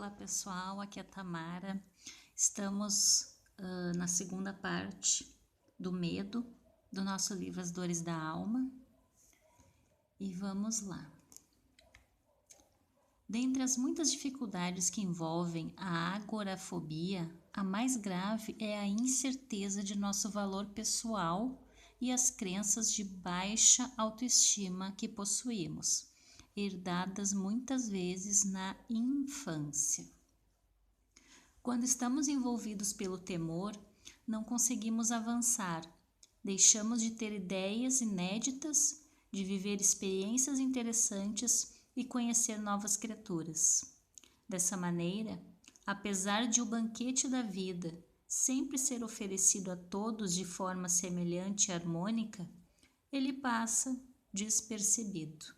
Olá pessoal, aqui é a Tamara. Estamos na segunda parte do medo do nosso livro As Dores da Alma e vamos lá. Dentre as muitas dificuldades que envolvem a agorafobia, a mais grave é a incerteza de nosso valor pessoal e as crenças de baixa autoestima que possuímos, herdadas muitas vezes na infância. Quando estamos envolvidos pelo temor, não conseguimos avançar, deixamos de ter ideias inéditas, de viver experiências interessantes e conhecer novas criaturas. Dessa maneira, apesar de o banquete da vida sempre ser oferecido a todos de forma semelhante e harmônica, ele passa despercebido.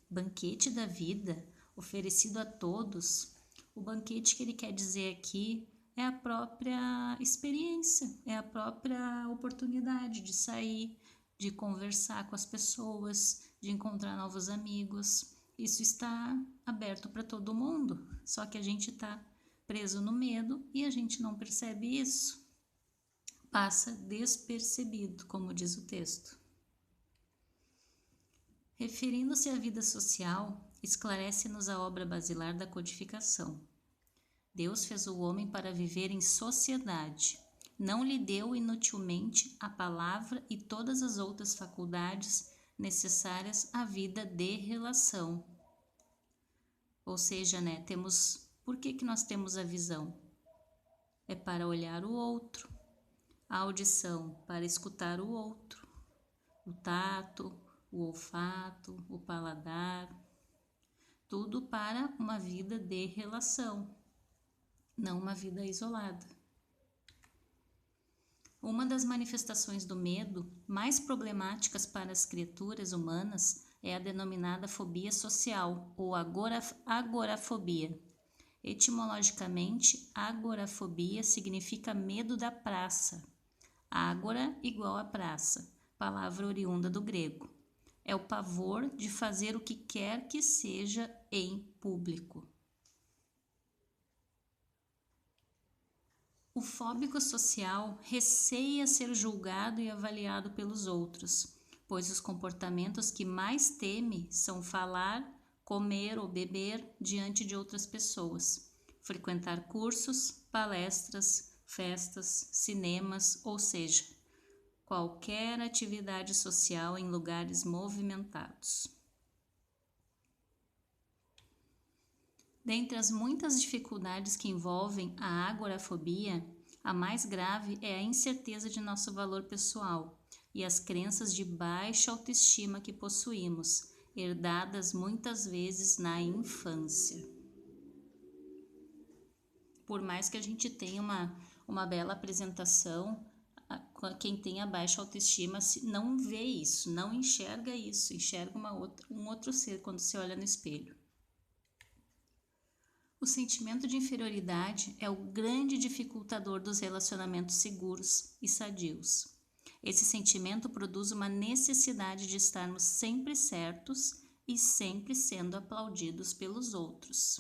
Banquete da vida oferecido a todos, o banquete que ele quer dizer aqui é a própria experiência, é a própria oportunidade de sair, de conversar com as pessoas, de encontrar novos amigos. Isso está aberto para todo mundo, só que a gente está preso no medo e a gente não percebe isso. Passa despercebido, como diz o texto. Referindo-se à vida social, esclarece-nos a obra basilar da codificação. Deus fez o homem para viver em sociedade. Não lhe deu inutilmente a palavra e todas as outras faculdades necessárias à vida de relação. Ou seja, por que nós temos a visão? É para olhar o outro, a audição para escutar o outro, o tato, o olfato, o paladar, tudo para uma vida de relação, não uma vida isolada. Uma das manifestações do medo mais problemáticas para as criaturas humanas é a denominada fobia social ou agorafobia. Etimologicamente, agorafobia significa medo da praça. Ágora igual a praça, palavra oriunda do grego. É o pavor de fazer o que quer que seja em público. O fóbico social receia ser julgado e avaliado pelos outros, pois os comportamentos que mais teme são falar, comer ou beber diante de outras pessoas, frequentar cursos, palestras, festas, cinemas, ou seja, qualquer atividade social em lugares movimentados. Dentre as muitas dificuldades que envolvem a agorafobia, a mais grave é a incerteza de nosso valor pessoal e as crenças de baixa autoestima que possuímos, herdadas muitas vezes na infância. Por mais que a gente tenha uma bela apresentação, quem tem a baixa autoestima não vê isso, não enxerga isso, enxerga um outro ser quando se olha no espelho. O sentimento de inferioridade é o grande dificultador dos relacionamentos seguros e sadios. Esse sentimento produz uma necessidade de estarmos sempre certos e sempre sendo aplaudidos pelos outros.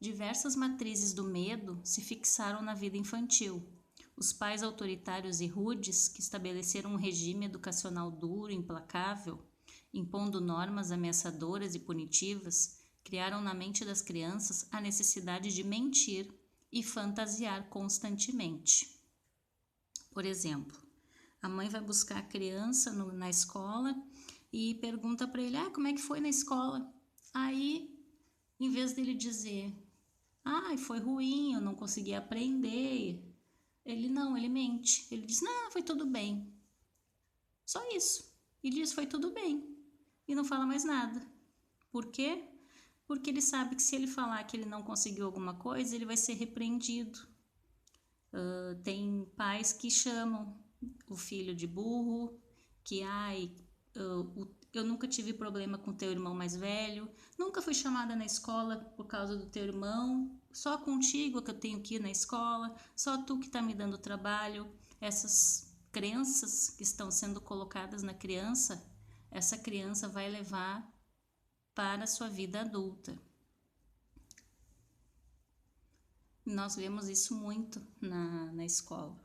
Diversas matrizes do medo se fixaram na vida infantil. Os pais autoritários e rudes, que estabeleceram um regime educacional duro e implacável, impondo normas ameaçadoras e punitivas, criaram na mente das crianças a necessidade de mentir e fantasiar constantemente. Por exemplo, a mãe vai buscar a criança na escola e pergunta para ele, como é que foi na escola? Aí, em vez dele dizer, foi ruim, eu não consegui aprender, ele mente. Ele diz, não, foi tudo bem. Só isso. E diz, foi tudo bem. E não fala mais nada. Por quê? Porque ele sabe que se ele falar que ele não conseguiu alguma coisa, ele vai ser repreendido. Tem pais que chamam o filho de burro, que eu nunca tive problema com teu irmão mais velho, nunca fui chamada na escola por causa do teu irmão, só contigo que eu tenho que ir na escola, só tu que está me dando trabalho. Essas crenças que estão sendo colocadas na criança essa criança vai levar para a sua vida adulta. Nós vemos isso muito na escola.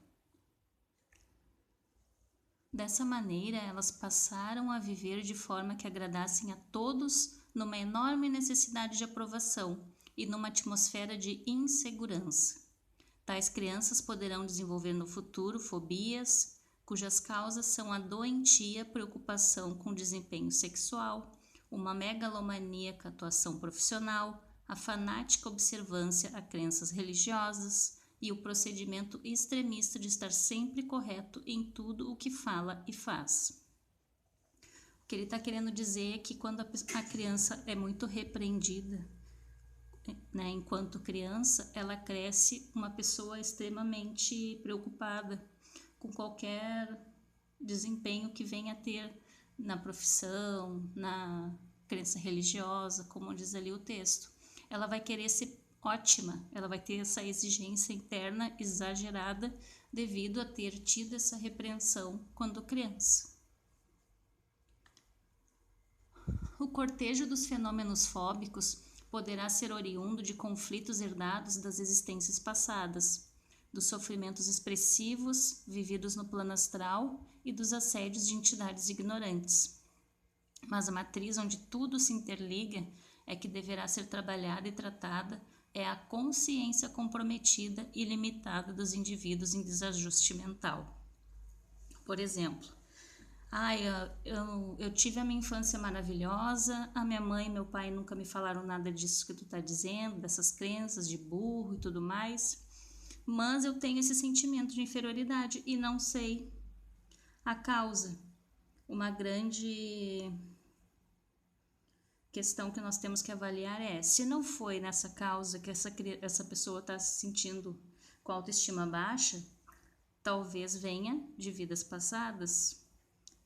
Dessa maneira, elas passaram a viver de forma que agradassem a todos, numa enorme necessidade de aprovação e numa atmosfera de insegurança. Tais crianças poderão desenvolver no futuro fobias, cujas causas são a doentia preocupação com o desempenho sexual, uma megalomaníaca atuação profissional, a fanática observância a crenças religiosas e o procedimento extremista de estar sempre correto em tudo o que fala e faz. O que ele está querendo dizer é que quando a criança é muito repreendida, né, enquanto criança, ela cresce uma pessoa extremamente preocupada com qualquer desempenho que venha a ter na profissão, na crença religiosa, como diz ali o texto. Ela vai querer ser ótima, ela vai ter essa exigência interna exagerada devido a ter tido essa repreensão quando criança. O cortejo dos fenômenos fóbicos poderá ser oriundo de conflitos herdados das existências passadas, dos sofrimentos expressivos vividos no plano astral e dos assédios de entidades ignorantes. Mas a matriz onde tudo se interliga é que deverá ser trabalhada e tratada é a consciência comprometida e limitada dos indivíduos em desajuste mental. Por exemplo, eu tive a minha infância maravilhosa, a minha mãe e meu pai nunca me falaram nada disso que tu tá dizendo, dessas crenças de burro e tudo mais, mas eu tenho esse sentimento de inferioridade e não sei a causa. Uma grande questão que nós temos que avaliar é, se não foi nessa causa que essa pessoa está se sentindo com a autoestima baixa, talvez venha de vidas passadas,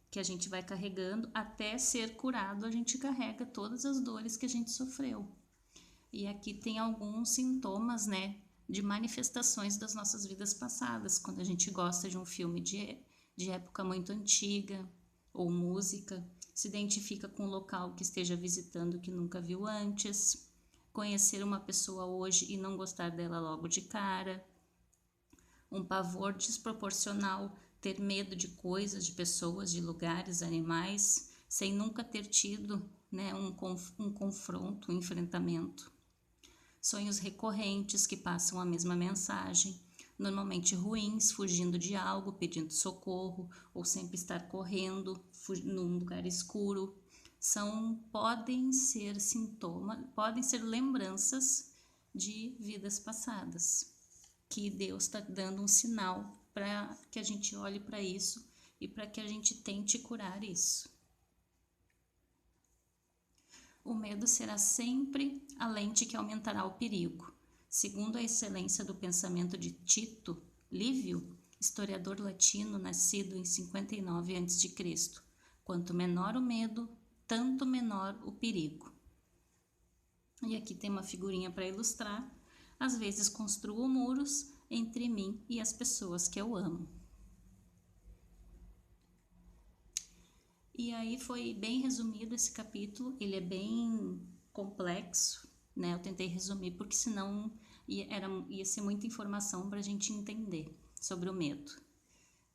que a gente vai carregando até ser curado, a gente carrega todas as dores que a gente sofreu. E aqui tem alguns sintomas, né, de manifestações das nossas vidas passadas, quando a gente gosta de um filme de época muito antiga, ou música, se identifica com um local que esteja visitando que nunca viu antes, conhecer uma pessoa hoje e não gostar dela logo de cara, um pavor desproporcional, ter medo de coisas, de pessoas, de lugares, animais, sem nunca ter tido, né, um confronto, um enfrentamento. Sonhos recorrentes que passam a mesma mensagem, normalmente ruins, fugindo de algo, pedindo socorro, ou sempre estar correndo num lugar escuro, podem ser sintomas, podem ser lembranças de vidas passadas, que Deus está dando um sinal para que a gente olhe para isso e para que a gente tente curar isso. O medo será sempre a lente que aumentará o perigo. Segundo a excelência do pensamento de Tito Livio, historiador latino nascido em 59 a.C., quanto menor o medo, tanto menor o perigo. E aqui tem uma figurinha para ilustrar. Às vezes construo muros entre mim e as pessoas que eu amo. E aí foi bem resumido esse capítulo, ele é bem complexo, né? Eu tentei resumir porque senão ia ser muita informação para a gente entender sobre o medo.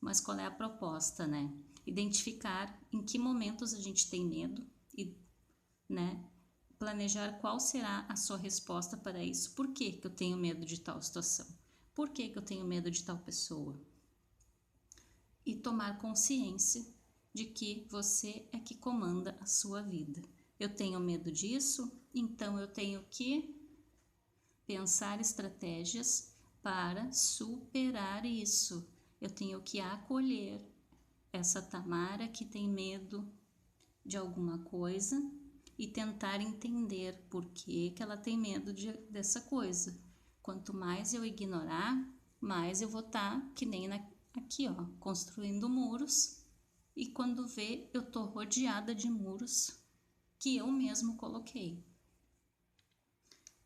Mas qual é a proposta, né? Identificar em que momentos a gente tem medo e, né, planejar qual será a sua resposta para isso. Por que eu tenho medo de tal situação? Por que eu tenho medo de tal pessoa? E tomar consciência de que você é que comanda a sua vida. Eu tenho medo disso, então eu tenho que pensar estratégias para superar isso. Eu tenho que acolher essa Tamara que tem medo de alguma coisa e tentar entender por que ela tem medo dessa coisa. Quanto mais eu ignorar, mais eu vou estar que nem aqui, ó, construindo muros, e quando vê, eu tô rodeada de muros que eu mesmo coloquei.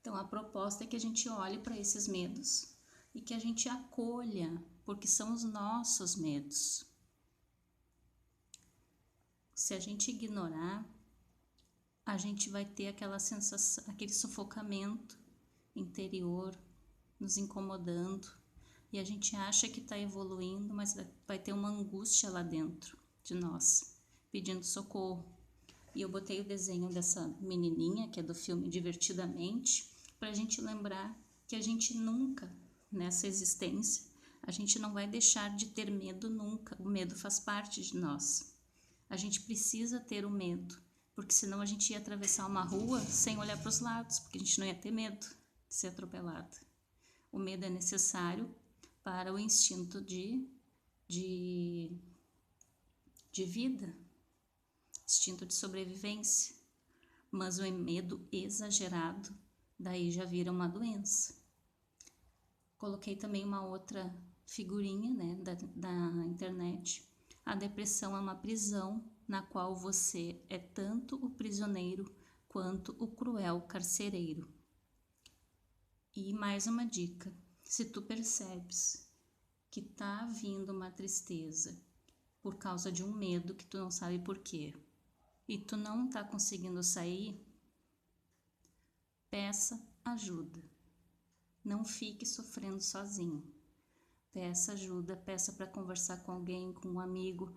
Então a proposta é que a gente olhe para esses medos e que a gente acolha, porque são os nossos medos. Se a gente ignorar, a gente vai ter aquela sensação, aquele sufocamento interior nos incomodando, e a gente acha que está evoluindo, mas vai ter uma angústia lá dentro de nós, pedindo socorro. E eu botei o desenho dessa menininha, que é do filme Divertidamente, para a gente lembrar que a gente nunca, nessa existência, a gente não vai deixar de ter medo nunca. O medo faz parte de nós. A gente precisa ter o medo, porque senão a gente ia atravessar uma rua sem olhar para os lados, porque a gente não ia ter medo de ser atropelado. O medo é necessário para o instinto de vida, instinto de sobrevivência, mas o medo exagerado, daí já vira uma doença. Coloquei também uma outra figurinha, né, da internet. A depressão é uma prisão na qual você é tanto o prisioneiro quanto o cruel carcereiro. E mais uma dica: se tu percebes que tá vindo uma tristeza por causa de um medo que tu não sabe por quê, e tu não tá conseguindo sair, peça ajuda. Não fique sofrendo sozinho. Peça ajuda, peça para conversar com alguém, com um amigo.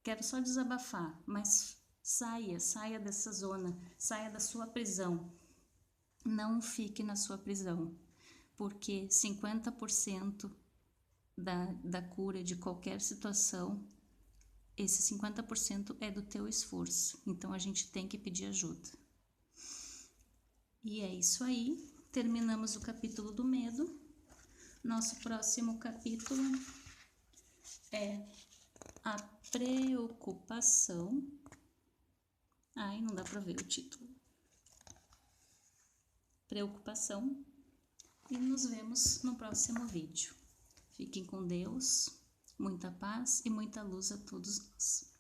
Quero só desabafar, mas saia dessa zona, saia da sua prisão. Não fique na sua prisão, porque 50% da cura de qualquer situação, esse 50% é do teu esforço. Então a gente tem que pedir ajuda. E é isso aí. Terminamos o capítulo do medo. Nosso próximo capítulo é a preocupação. Ai, não dá para ver o título. Preocupação. E nos vemos no próximo vídeo. Fiquem com Deus, muita paz e muita luz a todos nós.